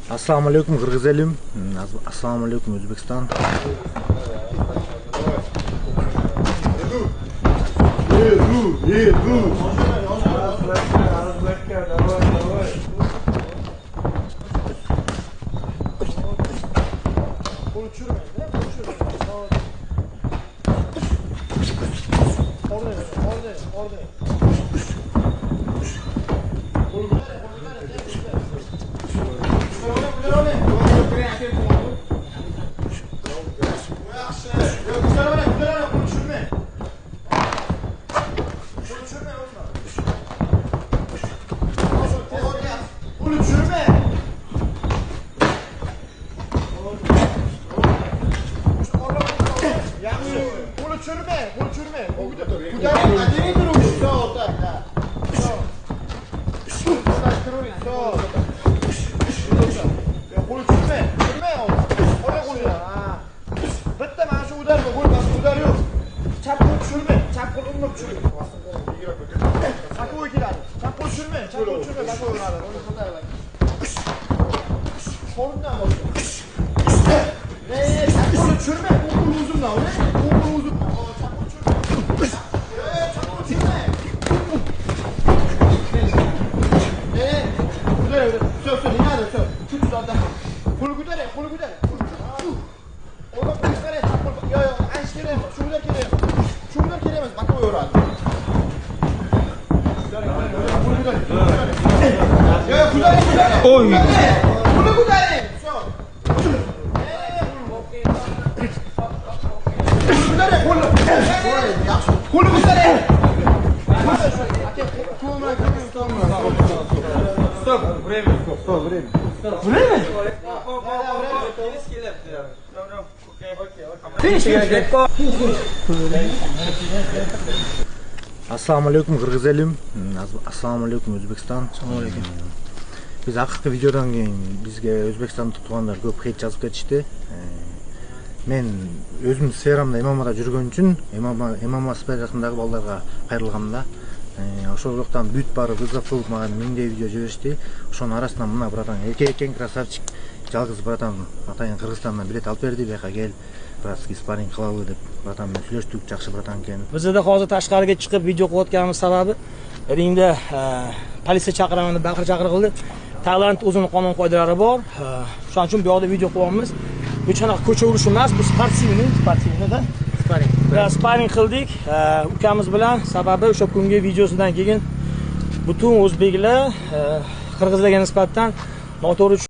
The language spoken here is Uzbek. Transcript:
Assalomu alaykum Qirg'iz elim. Assalomu alaykum O'zbekiston. Assalomu alaykum Qirg'iz elim. Assalomu alaykum O'zbekiston. Assalomu alaykum. Biz oxirgi videodan keyin bizga O'zbekiston tutganlar ko'p hech yozib ketishdi. Men o'zim sferamda imomada yurgan uchun imom aspirasındagi bolalarga qayrilganimda o'shoqdan büyüt barib izof mana mingdey video jibirishdi. O'shoning arasынан mына bratan erkek krasavчик жалгыз bratan атайын Qirg'izistondan bilet olib berdi. Beqa kel. Biraz sparing qilaver deb bratan bilan сөйлөштүк, жакшы bratan ekan. Bizda hozir tashqariga chiqib video qilayotganimiz sababi ringda politsiya chaqiraman deb baqir-chaqir qildi. Tailand o'zining qonun qoidalari bor. Shuning uchun bu yoqda video qilyapmiz. Bu chanaqa ko'cha urish emas, bu sportivni-da. Sparing qildik ukamiz bilan. Sababi o'sha kungi videosidan keyin butun o'zbeklar Qirg'izlarga nisbatan noto'g'ri